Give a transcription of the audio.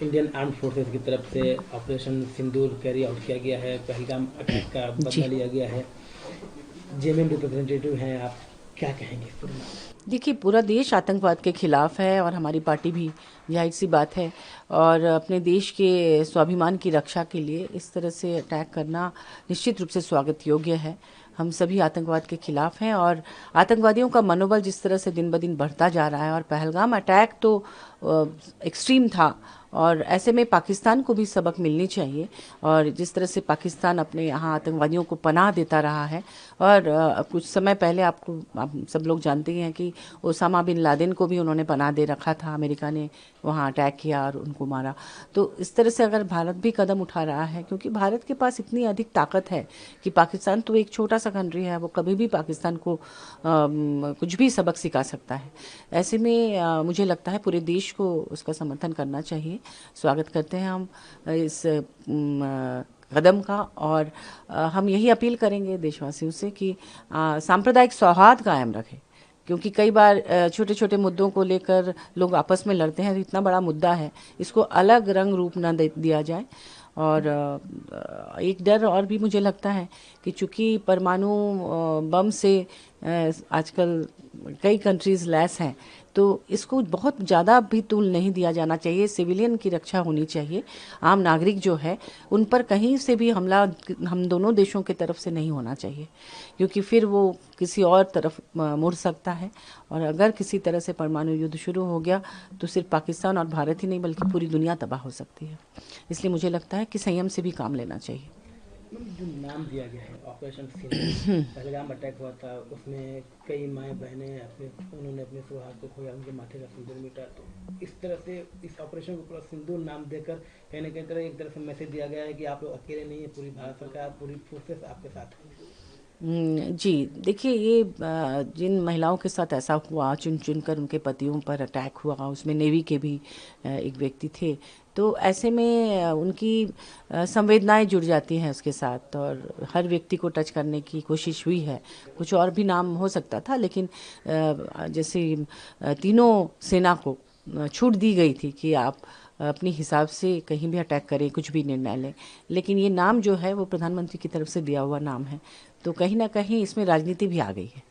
Indian arm forces की तरफ से ऑपरेशन सिंदूर कैरी आउट किया गया है, पहलगाम अटैक का बदला लिया गया है। जेएमएम रिप्रेजेंटेटिव हैं आप, क्या कहेंगे इस पूरे मामले में? देखिए, पूरा देश आतंकवाद के खिलाफ है और हमारी पार्टी भी, जाहिर सी बात है। और अपने देश के स्वाभिमान की रक्षा के लिए इस तरह से अटैक करना निश्चित रूप से स्वागत योग्य है। हम सभी आतंकवाद के खिलाफ हैं और आतंकवादियों का मनोबल जिस तरह से दिन ब दिन बढ़ता जा रहा है, और पहलगाम अटैक तो एक्सट्रीम था, और ऐसे में पाकिस्तान को भी सबक मिलनी चाहिए। और जिस तरह से पाकिस्तान अपने यहाँ आतंकवादियों को पनाह देता रहा है, और कुछ समय पहले आप सब लोग जानते ही हैं कि ओसामा बिन लादेन को भी उन्होंने पनाह दे रखा था, अमेरिका ने वहाँ अटैक किया और उनको मारा। तो इस तरह से अगर भारत भी कदम उठा रहा है, क्योंकि भारत के पास इतनी अधिक ताकत है कि पाकिस्तान तो एक छोटा सा कंट्री है, वो कभी भी पाकिस्तान को कुछ भी सबक सिखा सकता है। ऐसे में मुझे लगता है पूरे देश को उसका समर्थन करना चाहिए। स्वागत करते हैं हम इस कदम का, और हम यही अपील करेंगे देशवासियों से कि सांप्रदायिक सौहार्द कायम रखें, क्योंकि कई बार छोटे छोटे मुद्दों को लेकर लोग आपस में लड़ते हैं। तो इतना बड़ा मुद्दा है, इसको अलग रंग रूप न दिया जाए। और एक डर और भी मुझे लगता है कि चूंकि परमाणु बम से आजकल कई कंट्रीज लैस हैं, तो इसको बहुत ज़्यादा भी तूल नहीं दिया जाना चाहिए। सिविलियन की रक्षा होनी चाहिए। आम नागरिक जो है उन पर कहीं से भी हमला हम दोनों देशों की तरफ से नहीं होना चाहिए, क्योंकि फिर वो किसी और तरफ मुड़ सकता है। और अगर किसी तरह से परमाणु युद्ध शुरू हो गया तो सिर्फ पाकिस्तान और भारत ही नहीं बल्कि पूरी दुनिया तबाह हो सकती है। इसलिए मुझे लगता है कि संयम से भी काम लेना चाहिए। जो नाम दिया गया है ऑपरेशन सिंदूर, पहलगाम अटैक हुआ था, उसमें कई माएँ बहनें उन्होंने अपने सुहाग को खोया, उनके माथे का सिंदूर मिटा। तो इस तरह से इस ऑपरेशन को पूरा सिंदूर नाम देकर कहीं ना कहीं एक तरह से मैसेज दिया गया है कि आप लोग अकेले नहीं है, पूरी भारत सरकार, पूरी फोर्सेस आपके साथ है। जी, देखिए, ये जिन महिलाओं के साथ ऐसा हुआ, चुन चुन कर उनके पतियों पर अटैक हुआ, उसमें नेवी के भी एक व्यक्ति थे, तो ऐसे में उनकी संवेदनाएं जुड़ जाती हैं उसके साथ, और हर व्यक्ति को टच करने की कोशिश हुई है। कुछ और भी नाम हो सकता था, लेकिन जैसे तीनों सेना को छूट दी गई थी कि आप अपने हिसाब से कहीं भी अटैक करें, कुछ भी निर्णय लें, लेकिन ये नाम जो है वो प्रधानमंत्री की तरफ से दिया हुआ नाम है, तो कहीं ना कहीं इसमें राजनीति भी आ गई है।